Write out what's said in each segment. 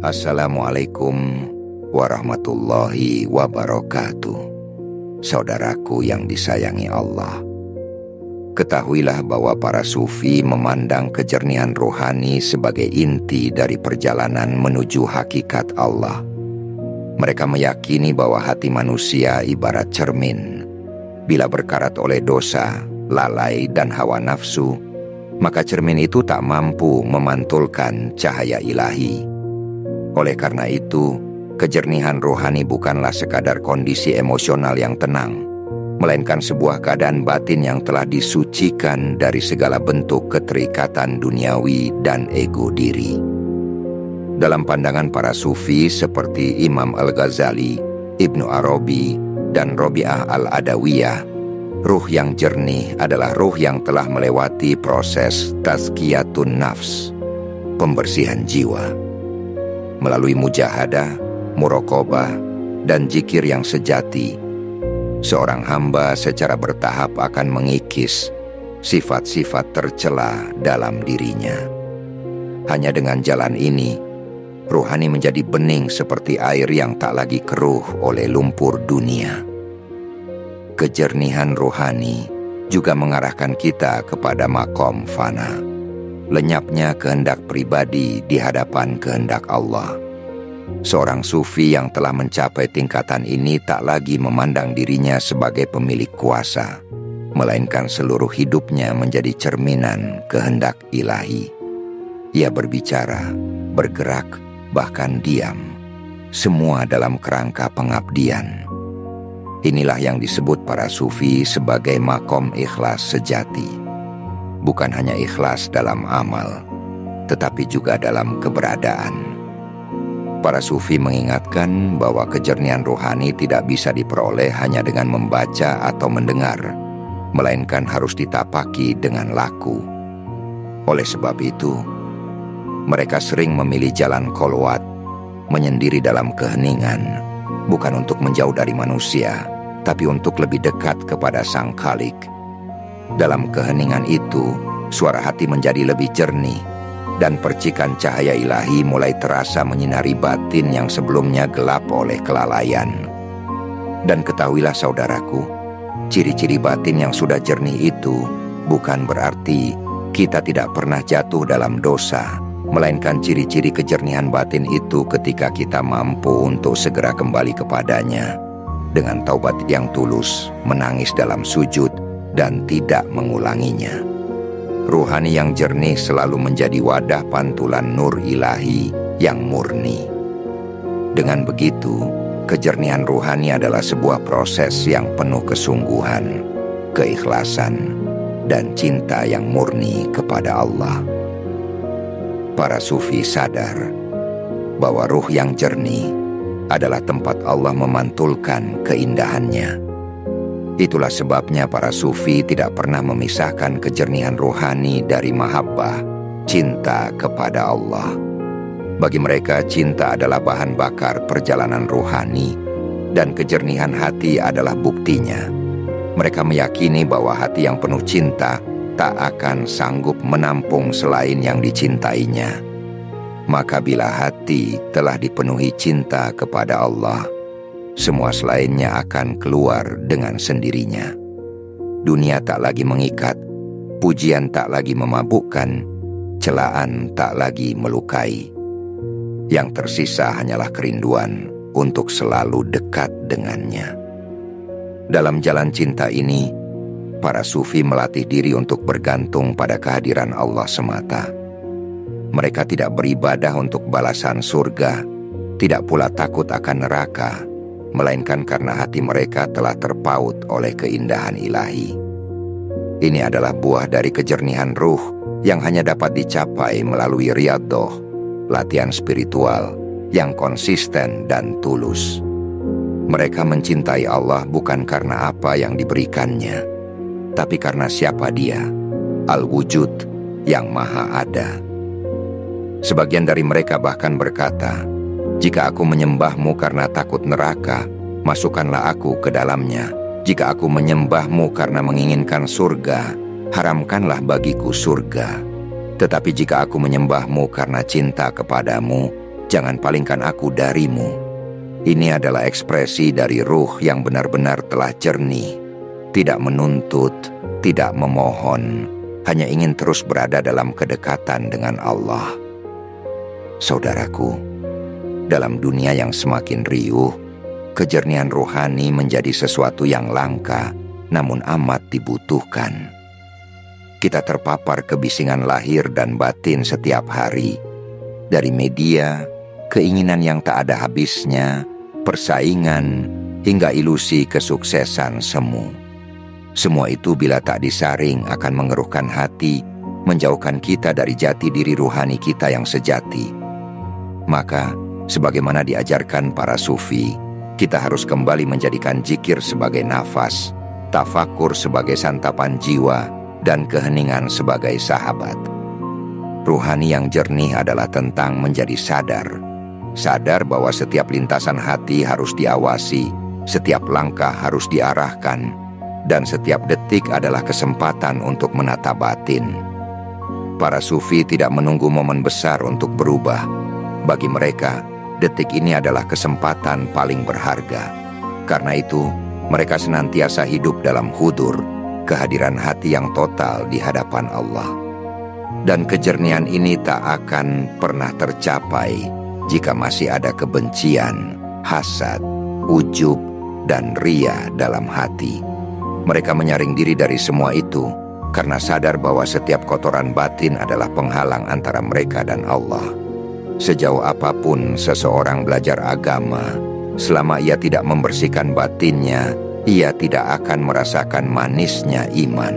Assalamualaikum warahmatullahi wabarakatuh. Saudaraku yang disayangi Allah, ketahuilah bahwa para sufi memandang kejernihan rohani sebagai inti dari perjalanan menuju hakikat Allah. Mereka meyakini bahwa hati manusia ibarat cermin. Bila berkarat oleh dosa, lalai, dan hawa nafsu, maka cermin itu tak mampu memantulkan cahaya ilahi. Oleh karena itu, kejernihan rohani bukanlah sekadar kondisi emosional yang tenang, melainkan sebuah keadaan batin yang telah disucikan dari segala bentuk keterikatan duniawi dan ego diri. Dalam pandangan para sufi seperti Imam Al-Ghazali, Ibnu Arabi, dan Robi'ah Al-Adawiyah, ruh yang jernih adalah ruh yang telah melewati proses tazkiyatun nafs, pembersihan jiwa. Melalui mujahadah, muraqabah, dan zikir yang sejati, seorang hamba secara bertahap akan mengikis sifat-sifat tercela dalam dirinya. Hanya dengan jalan ini, rohani menjadi bening seperti air yang tak lagi keruh oleh lumpur dunia. Kejernihan rohani juga mengarahkan kita kepada makom fana, lenyapnya kehendak pribadi di hadapan kehendak Allah. Seorang sufi yang telah mencapai tingkatan ini tak lagi memandang dirinya sebagai pemilik kuasa, melainkan seluruh hidupnya menjadi cerminan kehendak ilahi. Ia berbicara, bergerak, bahkan diam, semua dalam kerangka pengabdian. Inilah yang disebut para sufi sebagai makom ikhlas sejati. Bukan hanya ikhlas dalam amal, tetapi juga dalam keberadaan. Para sufi mengingatkan bahwa kejernihan rohani tidak bisa diperoleh hanya dengan membaca atau mendengar, melainkan harus ditapaki dengan laku. Oleh sebab itu, mereka sering memilih jalan kholwat, menyendiri dalam keheningan, bukan untuk menjauh dari manusia, tapi untuk lebih dekat kepada Sang Khalik. Dalam keheningan itu, suara hati menjadi lebih jernih, dan percikan cahaya ilahi mulai terasa menyinari batin yang sebelumnya gelap oleh kelalaian. Dan ketahuilah saudaraku, ciri-ciri batin yang sudah jernih itu bukan berarti kita tidak pernah jatuh dalam dosa, melainkan ciri-ciri kejernihan batin itu ketika kita mampu untuk segera kembali kepadanya dengan taubat yang tulus, menangis dalam sujud, dan tidak mengulanginya. Ruhani yang jernih selalu menjadi wadah pantulan nur ilahi yang murni. Dengan begitu, kejernihan ruhani adalah sebuah proses yang penuh kesungguhan, keikhlasan, dan cinta yang murni kepada Allah. Para sufi sadar bahwa ruh yang jernih adalah tempat Allah memantulkan keindahannya. Itulah sebabnya para sufi tidak pernah memisahkan kejernihan rohani dari mahabbah, cinta kepada Allah. Bagi mereka, cinta adalah bahan bakar perjalanan rohani, dan kejernihan hati adalah buktinya. Mereka meyakini bahwa hati yang penuh cinta tak akan sanggup menampung selain yang dicintainya. Maka bila hati telah dipenuhi cinta kepada Allah, semua selainnya akan keluar dengan sendirinya. Dunia tak lagi mengikat, pujian tak lagi memabukkan, celaan tak lagi melukai. Yang tersisa hanyalah kerinduan untuk selalu dekat dengannya. Dalam jalan cinta ini, para sufi melatih diri untuk bergantung pada kehadiran Allah semata. Mereka tidak beribadah untuk balasan surga, tidak pula takut akan neraka, melainkan karena hati mereka telah terpaut oleh keindahan ilahi. Ini adalah buah dari kejernihan ruh yang hanya dapat dicapai melalui riyadhah, latihan spiritual yang konsisten dan tulus. Mereka mencintai Allah bukan karena apa yang diberikannya, tapi karena siapa Dia, Al-Wujud yang Maha Ada. Sebagian dari mereka bahkan berkata, "Jika aku menyembahmu karena takut neraka, masukkanlah aku ke dalamnya. Jika aku menyembahmu karena menginginkan surga, haramkanlah bagiku surga. Tetapi jika aku menyembahmu karena cinta kepadamu, Jangan palingkan aku darimu. Ini adalah ekspresi dari ruh yang benar-benar telah jernih, tidak menuntut, tidak memohon, hanya ingin terus berada dalam kedekatan dengan Allah. Saudaraku, dalam dunia yang semakin riuh, kejernihan rohani menjadi sesuatu yang langka, namun amat dibutuhkan. Kita terpapar kebisingan lahir dan batin setiap hari, dari media, keinginan yang tak ada habisnya, persaingan, hingga ilusi kesuksesan semu. Semua itu bila tak disaring akan mengeruhkan hati, menjauhkan kita dari jati diri ruhani kita yang sejati. Maka, sebagaimana diajarkan para sufi, kita harus kembali menjadikan zikir sebagai nafas, tafakur sebagai santapan jiwa, dan keheningan sebagai sahabat. Ruhani yang jernih adalah tentang menjadi sadar bahwa setiap lintasan hati harus diawasi, setiap langkah harus diarahkan, dan setiap detik adalah kesempatan untuk menata batin. Para sufi tidak menunggu momen besar untuk berubah. Bagi mereka, detik ini adalah kesempatan paling berharga. Karena itu, mereka senantiasa hidup dalam hudur, kehadiran hati yang total di hadapan Allah. Dan kejernihan ini tak akan pernah tercapai jika masih ada kebencian, hasad, ujub, dan ria dalam hati. Mereka menyaring diri dari semua itu karena sadar bahwa setiap kotoran batin adalah penghalang antara mereka dan Allah. Sejauh apapun seseorang belajar agama, selama ia tidak membersihkan batinnya, ia tidak akan merasakan manisnya iman.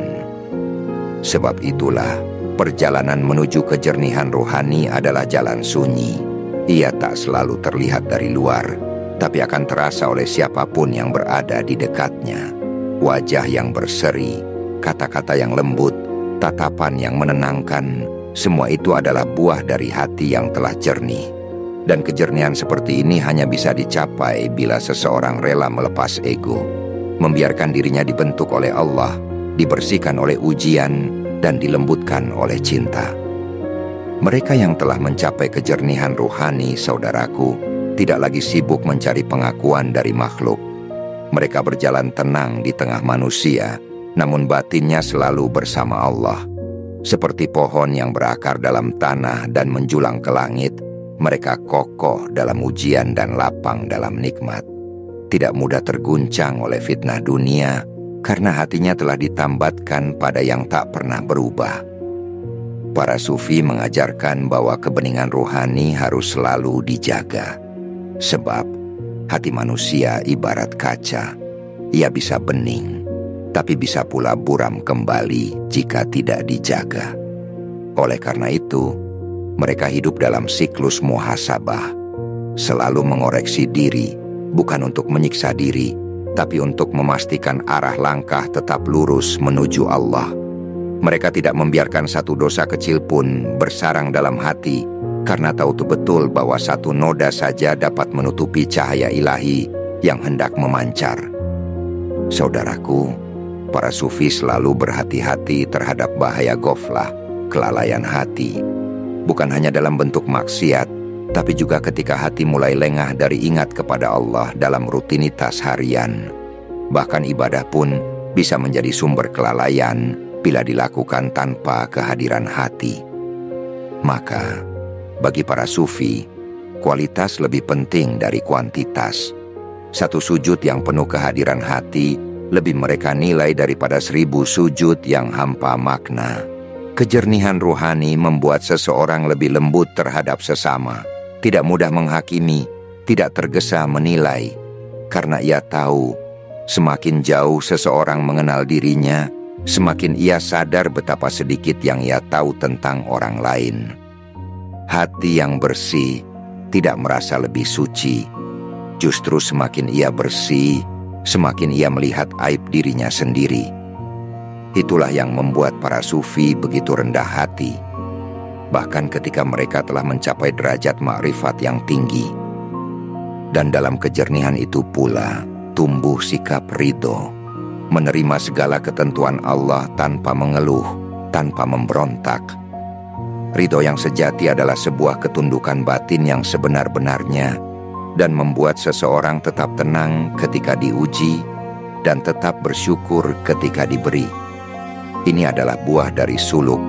Sebab itulah, perjalanan menuju kejernihan rohani adalah jalan sunyi. Ia tak selalu terlihat dari luar, tapi akan terasa oleh siapapun yang berada di dekatnya. Wajah yang berseri, kata-kata yang lembut, tatapan yang menenangkan, semua itu adalah buah dari hati yang telah jernih. Dan kejernihan seperti ini hanya bisa dicapai bila seseorang rela melepas ego, membiarkan dirinya dibentuk oleh Allah, dibersihkan oleh ujian, dan dilembutkan oleh cinta. Mereka yang telah mencapai kejernihan rohani, saudaraku, tidak lagi sibuk mencari pengakuan dari makhluk. Mereka berjalan tenang di tengah manusia, namun batinnya selalu bersama Allah. Seperti pohon yang berakar dalam tanah dan menjulang ke langit, mereka kokoh dalam ujian dan lapang dalam nikmat. Tidak mudah terguncang oleh fitnah dunia, karena hatinya telah ditambatkan pada yang tak pernah berubah. Para sufi mengajarkan bahwa kebeningan rohani harus selalu dijaga. Sebab hati manusia ibarat kaca. Ia bisa bening, tapi bisa pula buram kembali jika tidak dijaga. Oleh karena itu, mereka hidup dalam siklus muhasabah, selalu mengoreksi diri, bukan untuk menyiksa diri, tapi untuk memastikan arah langkah tetap lurus menuju Allah. Mereka tidak membiarkan satu dosa kecil pun bersarang dalam hati, karena tahu betul bahwa satu noda saja dapat menutupi cahaya ilahi yang hendak memancar. Saudaraku, para sufi selalu berhati-hati terhadap bahaya ghaflah, kelalaian hati. Bukan hanya dalam bentuk maksiat, tapi juga ketika hati mulai lengah dari ingat kepada Allah dalam rutinitas harian. Bahkan ibadah pun bisa menjadi sumber kelalaian bila dilakukan tanpa kehadiran hati. Maka, bagi para sufi, kualitas lebih penting dari kuantitas. Satu sujud yang penuh kehadiran hati lebih mereka nilai daripada 1000 sujud yang hampa makna. Kejernihan rohani membuat seseorang lebih lembut terhadap sesama, tidak mudah menghakimi, tidak tergesa menilai, karena ia tahu semakin jauh seseorang mengenal dirinya, semakin ia sadar betapa sedikit yang ia tahu tentang orang lain. Hati yang bersih tidak merasa lebih suci. Justru semakin ia bersih, semakin ia melihat aib dirinya sendiri. Itulah yang membuat para sufi begitu rendah hati. Bahkan ketika mereka telah mencapai derajat makrifat yang tinggi. Dan dalam kejernihan itu pula tumbuh sikap ridho, menerima segala ketentuan Allah tanpa mengeluh, tanpa memberontak. Ridho yang sejati adalah sebuah ketundukan batin yang sebenar-benarnya dan membuat seseorang tetap tenang ketika diuji dan tetap bersyukur ketika diberi. Ini adalah buah dari suluk,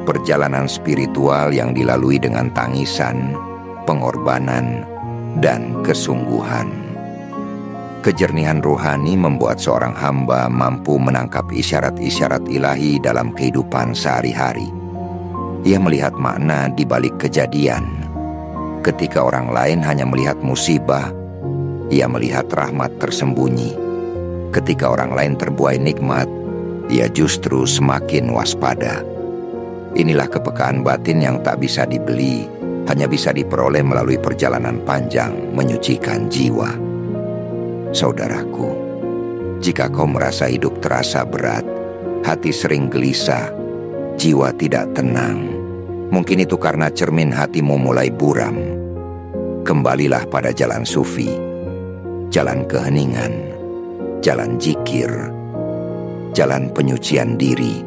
perjalanan spiritual yang dilalui dengan tangisan, pengorbanan, dan kesungguhan. Kejernihan rohani membuat seorang hamba mampu menangkap isyarat-isyarat ilahi dalam kehidupan sehari-hari. Ia melihat makna di balik kejadian. Ketika orang lain hanya melihat musibah, ia melihat rahmat tersembunyi. Ketika orang lain terbuai nikmat, ia justru semakin waspada. Inilah kepekaan batin yang tak bisa dibeli, hanya bisa diperoleh melalui perjalanan panjang menyucikan jiwa. Saudaraku, jika kau merasa hidup terasa berat, hati sering gelisah, jiwa tidak tenang, mungkin itu karena cermin hatimu mulai buram. Kembalilah pada jalan sufi, jalan keheningan, jalan zikir, jalan penyucian diri.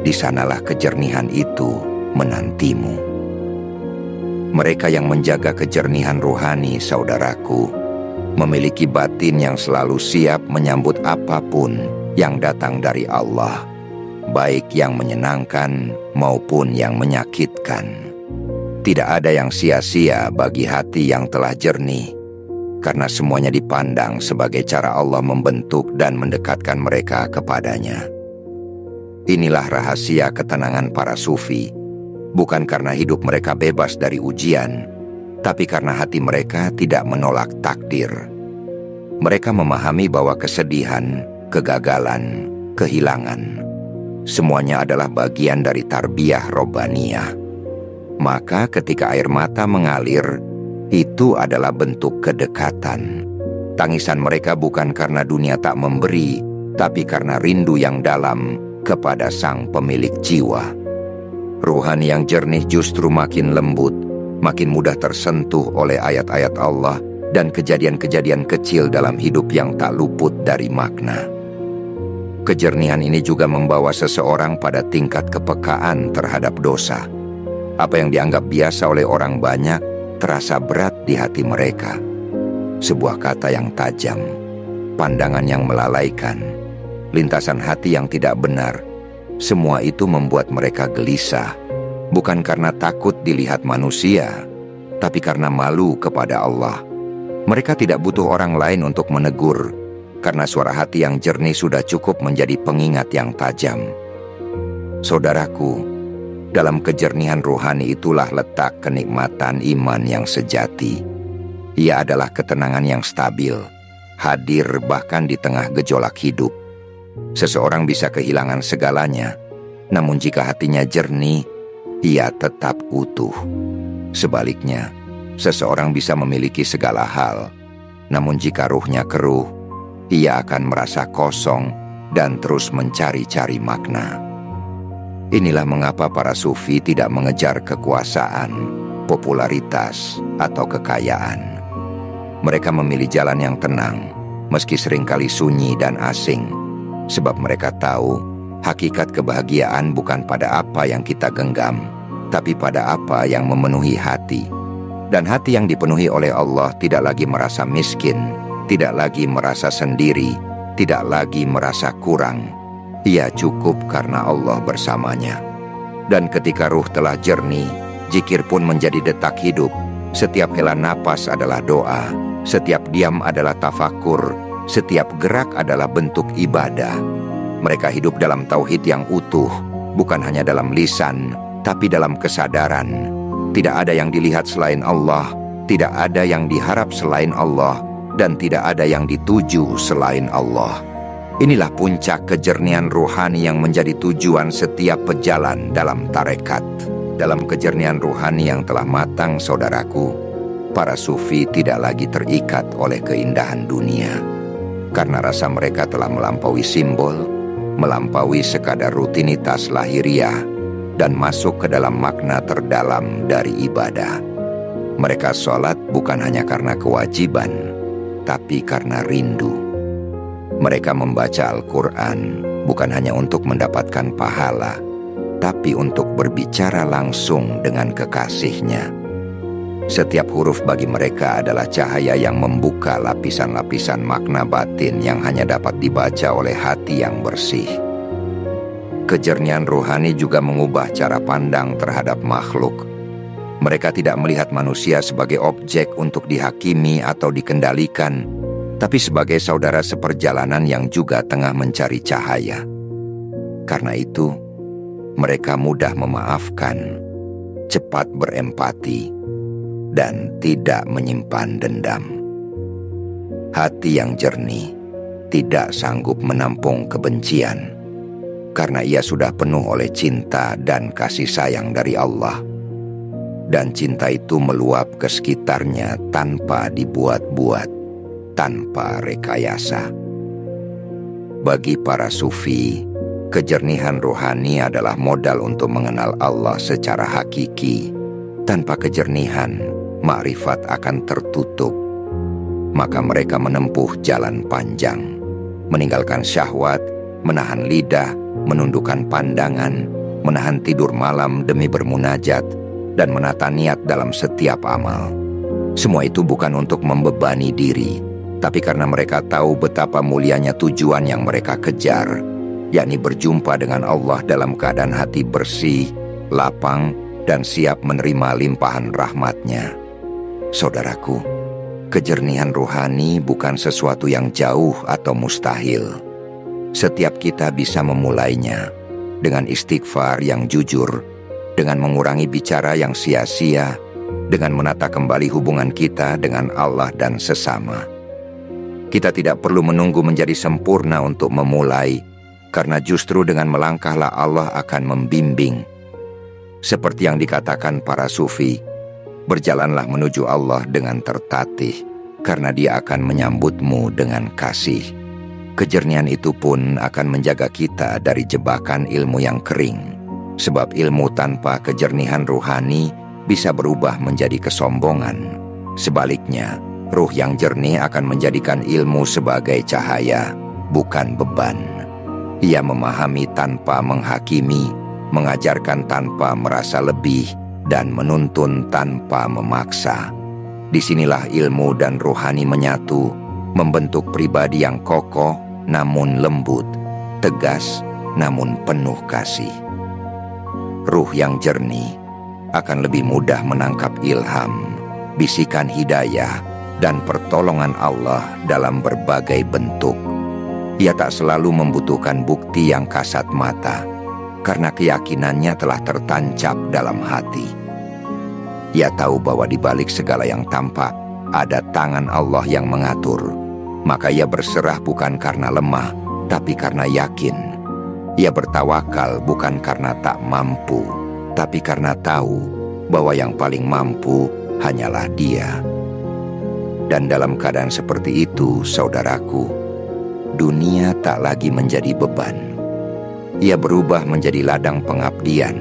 Di sanalah kejernihan itu menantimu. Mereka yang menjaga kejernihan rohani, saudaraku, memiliki batin yang selalu siap menyambut apapun yang datang dari Allah, baik yang menyenangkan maupun yang menyakitkan. Tidak ada yang sia-sia bagi hati yang telah jernih, karena semuanya dipandang sebagai cara Allah membentuk dan mendekatkan mereka kepadanya. Inilah rahasia ketenangan para sufi, bukan karena hidup mereka bebas dari ujian, tapi karena hati mereka tidak menolak takdir. Mereka memahami bahwa kesedihan, kegagalan, kehilangan, semuanya adalah bagian dari tarbiyah robbaniyah. Maka ketika air mata mengalir, itu adalah bentuk kedekatan. Tangisan mereka bukan karena dunia tak memberi, tapi karena rindu yang dalam kepada sang pemilik jiwa. Rohani yang jernih justru makin lembut, makin mudah tersentuh oleh ayat-ayat Allah dan kejadian-kejadian kecil dalam hidup yang tak luput dari makna. Kejernihan ini juga membawa seseorang pada tingkat kepekaan terhadap dosa. Apa yang dianggap biasa oleh orang banyak terasa berat di hati mereka. Sebuah kata yang tajam, pandangan yang melalaikan, lintasan hati yang tidak benar, semua itu membuat mereka gelisah, bukan karena takut dilihat manusia, tapi karena malu kepada Allah. Mereka tidak butuh orang lain untuk menegur, karena suara hati yang jernih sudah cukup menjadi pengingat yang tajam. Saudaraku, dalam kejernihan rohani itulah letak kenikmatan iman yang sejati. Ia adalah ketenangan yang stabil, hadir bahkan di tengah gejolak hidup. Seseorang bisa kehilangan segalanya, namun jika hatinya jernih, ia tetap utuh. Sebaliknya, seseorang bisa memiliki segala hal, namun jika ruhnya keruh, ia akan merasa kosong dan terus mencari-cari makna. Inilah mengapa para sufi tidak mengejar kekuasaan, popularitas, atau kekayaan. Mereka memilih jalan yang tenang, meski seringkali sunyi dan asing, sebab mereka tahu hakikat kebahagiaan bukan pada apa yang kita genggam, tapi pada apa yang memenuhi hati. Dan hati yang dipenuhi oleh Allah tidak lagi merasa miskin, tidak lagi merasa sendiri, tidak lagi merasa kurang. Ia cukup karena Allah bersamanya. Dan ketika ruh telah jernih, zikir pun menjadi detak hidup. Setiap hela napas adalah doa, setiap diam adalah tafakur, setiap gerak adalah bentuk ibadah. Mereka hidup dalam tauhid yang utuh, bukan hanya dalam lisan, tapi dalam kesadaran. Tidak ada yang dilihat selain Allah, tidak ada yang diharap selain Allah, dan tidak ada yang dituju selain Allah. Inilah puncak kejernihan rohani yang menjadi tujuan setiap pejalan dalam tarekat. Dalam kejernihan rohani yang telah matang, saudaraku, para sufi tidak lagi terikat oleh keindahan dunia. Karena rasa mereka telah melampaui simbol, melampaui sekadar rutinitas lahiriah, dan masuk ke dalam makna terdalam dari ibadah. Mereka sholat bukan hanya karena kewajiban, tapi karena rindu. Mereka membaca Al-Quran bukan hanya untuk mendapatkan pahala, tapi untuk berbicara langsung dengan kekasihnya. Setiap huruf bagi mereka adalah cahaya yang membuka lapisan-lapisan makna batin yang hanya dapat dibaca oleh hati yang bersih. Kejernihan ruhani juga mengubah cara pandang terhadap makhluk. Mereka tidak melihat manusia sebagai objek untuk dihakimi atau dikendalikan, tapi sebagai saudara seperjalanan yang juga tengah mencari cahaya. Karena itu, mereka mudah memaafkan, cepat berempati, dan tidak menyimpan dendam. Hati yang jernih tidak sanggup menampung kebencian, karena ia sudah penuh oleh cinta dan kasih sayang dari Allah. Dan cinta itu meluap ke sekitarnya tanpa dibuat-buat, tanpa rekayasa. Bagi para sufi, kejernihan rohani adalah modal untuk mengenal Allah secara hakiki. Tanpa kejernihan, makrifat akan tertutup. Maka mereka menempuh jalan panjang, meninggalkan syahwat, menahan lidah, menundukkan pandangan, menahan tidur malam demi bermunajat, dan menata niat dalam setiap amal. Semua itu bukan untuk membebani diri, tapi karena mereka tahu betapa mulianya tujuan yang mereka kejar, yakni berjumpa dengan Allah dalam keadaan hati bersih, lapang, dan siap menerima limpahan rahmat-Nya. Saudaraku, kejernihan rohani bukan sesuatu yang jauh atau mustahil. Setiap kita bisa memulainya dengan istighfar yang jujur, dengan mengurangi bicara yang sia-sia, dengan menata kembali hubungan kita dengan Allah dan sesama. Kita tidak perlu menunggu menjadi sempurna untuk memulai, karena justru dengan melangkahlah Allah akan membimbing. Seperti yang dikatakan para sufi, berjalanlah menuju Allah dengan tertatih, karena Dia akan menyambutmu dengan kasih. Kejernihan itu pun akan menjaga kita dari jebakan ilmu yang kering. Sebab ilmu tanpa kejernihan ruhani bisa berubah menjadi kesombongan. Sebaliknya, ruh yang jernih akan menjadikan ilmu sebagai cahaya, bukan beban. Ia memahami tanpa menghakimi, mengajarkan tanpa merasa lebih, dan menuntun tanpa memaksa. Disinilah ilmu dan ruhani menyatu, membentuk pribadi yang kokoh namun lembut, tegas namun penuh kasih. Ruh yang jernih akan lebih mudah menangkap ilham, bisikan hidayah, dan pertolongan Allah dalam berbagai bentuk. Ia tak selalu membutuhkan bukti yang kasat mata, karena keyakinannya telah tertancap dalam hati. Ia tahu bahwa di balik segala yang tampak, ada tangan Allah yang mengatur. Maka ia berserah bukan karena lemah, tapi karena yakin. Ia bertawakal bukan karena tak mampu, tapi karena tahu bahwa yang paling mampu hanyalah Dia. Dan dalam keadaan seperti itu, saudaraku, dunia tak lagi menjadi beban. Ia berubah menjadi ladang pengabdian.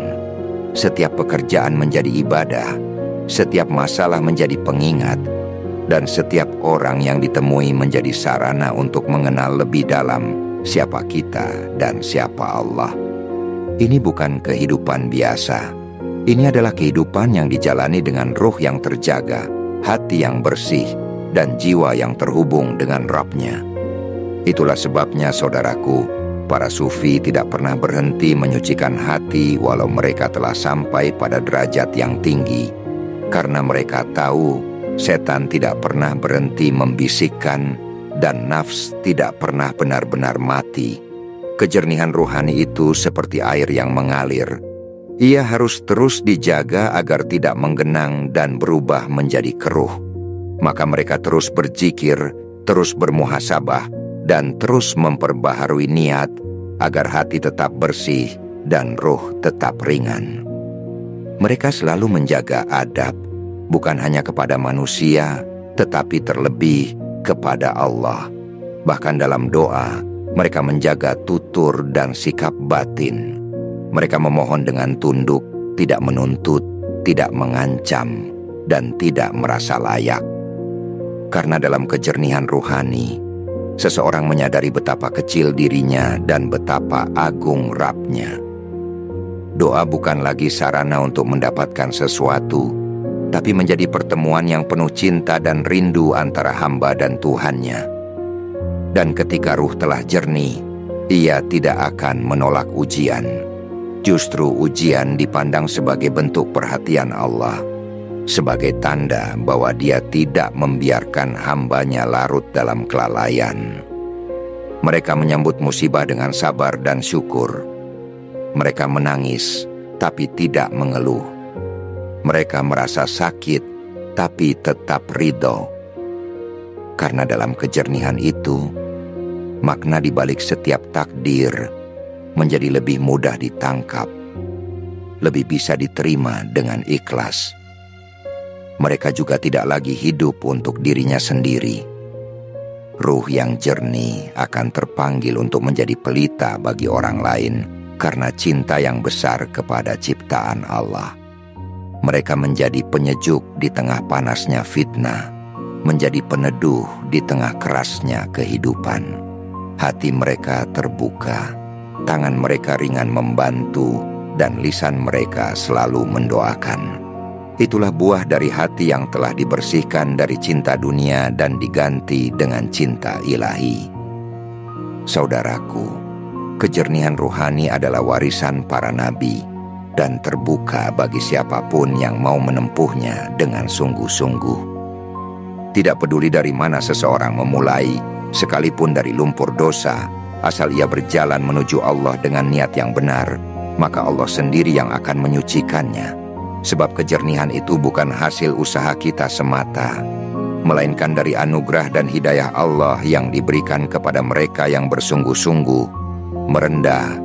Setiap pekerjaan menjadi ibadah, setiap masalah menjadi pengingat, dan setiap orang yang ditemui menjadi sarana untuk mengenal lebih dalam siapa kita dan siapa Allah. Ini bukan kehidupan biasa. Ini adalah kehidupan yang dijalani dengan ruh yang terjaga, hati yang bersih, dan jiwa yang terhubung dengan Rabb-Nya. Itulah sebabnya, saudaraku, para sufi tidak pernah berhenti menyucikan hati walau mereka telah sampai pada derajat yang tinggi, karena mereka tahu setan tidak pernah berhenti membisikkan, dan nafs tidak pernah benar-benar mati. Kejernihan rohani itu seperti air yang mengalir. Ia harus terus dijaga agar tidak menggenang dan berubah menjadi keruh. Maka mereka terus berzikir, terus bermuhasabah, dan terus memperbaharui niat agar hati tetap bersih dan roh tetap ringan. Mereka selalu menjaga adab, bukan hanya kepada manusia, tetapi terlebih kepada Allah. Bahkan dalam doa, mereka menjaga tutur dan sikap batin. Mereka memohon dengan tunduk, tidak menuntut, tidak mengancam, dan tidak merasa layak. Karena dalam kejernihan ruhani, seseorang menyadari betapa kecil dirinya dan betapa agung Rabb-Nya. Doa bukan lagi sarana untuk mendapatkan sesuatu, tapi menjadi pertemuan yang penuh cinta dan rindu antara hamba dan Tuhannya. Dan ketika ruh telah jernih, ia tidak akan menolak ujian. Justru ujian dipandang sebagai bentuk perhatian Allah, sebagai tanda bahwa Dia tidak membiarkan hambanya larut dalam kelalaian. Mereka menyambut musibah dengan sabar dan syukur. Mereka menangis, tapi tidak mengeluh. Mereka merasa sakit, tapi tetap ridho. Karena dalam kejernihan itu, makna di balik setiap takdir menjadi lebih mudah ditangkap, lebih bisa diterima dengan ikhlas. Mereka juga tidak lagi hidup untuk dirinya sendiri. Ruh yang jernih akan terpanggil untuk menjadi pelita bagi orang lain karena cinta yang besar kepada ciptaan Allah. Mereka menjadi penyejuk di tengah panasnya fitnah, menjadi peneduh di tengah kerasnya kehidupan. Hati mereka terbuka, tangan mereka ringan membantu, dan lisan mereka selalu mendoakan. Itulah buah dari hati yang telah dibersihkan dari cinta dunia dan diganti dengan cinta ilahi. Saudaraku, kejernihan rohani adalah warisan para nabi dan terbuka bagi siapapun yang mau menempuhnya dengan sungguh-sungguh. Tidak peduli dari mana seseorang memulai, sekalipun dari lumpur dosa, asal ia berjalan menuju Allah dengan niat yang benar, maka Allah sendiri yang akan menyucikannya. Sebab kejernihan itu bukan hasil usaha kita semata, melainkan dari anugerah dan hidayah Allah yang diberikan kepada mereka yang bersungguh-sungguh, merendah,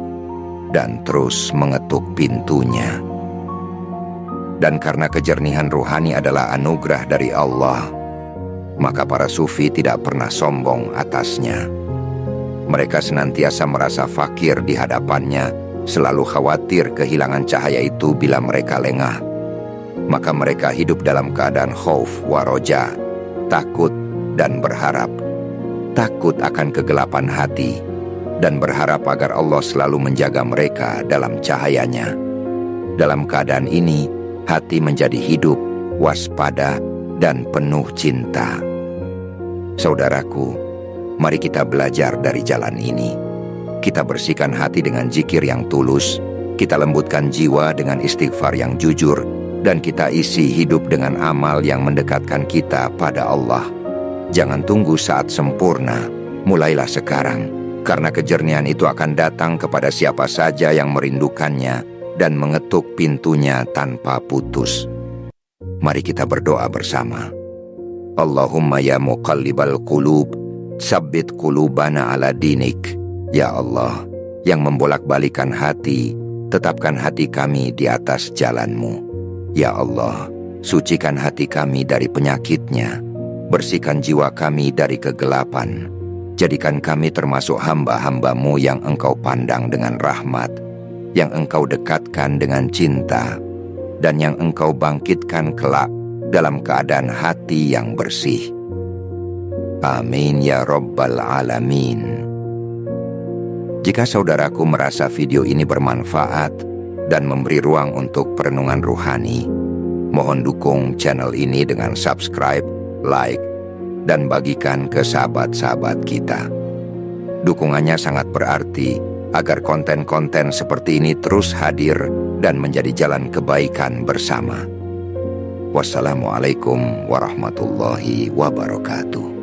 dan terus mengetuk pintunya. Dan karena kejernihan rohani adalah anugerah dari Allah, maka para sufi tidak pernah sombong atasnya. Mereka senantiasa merasa fakir di hadapannya, selalu khawatir kehilangan cahaya itu bila mereka lengah. Maka mereka hidup dalam keadaan khauf wa roja, takut dan berharap. Takut akan kegelapan hati, dan berharap agar Allah selalu menjaga mereka dalam cahayanya. Dalam keadaan ini, hati menjadi hidup, waspada, dan penuh cinta. Saudaraku, mari kita belajar dari jalan ini. Kita bersihkan hati dengan zikir yang tulus, kita lembutkan jiwa dengan istighfar yang jujur, dan kita isi hidup dengan amal yang mendekatkan kita pada Allah. Jangan tunggu saat sempurna, mulailah sekarang, karena kejernihan itu akan datang kepada siapa saja yang merindukannya dan mengetuk pintunya tanpa putus. Mari kita berdoa bersama. Allahumma ya muqallibal qulub, tsabbit qulubana ala dinik. Ya Allah, yang membolak-balikan hati, tetapkan hati kami di atas jalan-Mu. Ya Allah, sucikan hati kami dari penyakitnya, bersihkan jiwa kami dari kegelapan, jadikan kami termasuk hamba-hamba-Mu yang Engkau pandang dengan rahmat, yang Engkau dekatkan dengan cinta, dan yang Engkau bangkitkan kelak dalam keadaan hati yang bersih. Amin ya Rabbal Alamin. Jika saudaraku merasa video ini bermanfaat dan memberi ruang untuk perenungan ruhani, mohon dukung channel ini dengan subscribe, like, dan bagikan ke sahabat-sahabat kita. Dukungannya sangat berarti agar konten-konten seperti ini terus hadir dan menjadi jalan kebaikan bersama. Wassalamualaikum warahmatullahi wabarakatuh.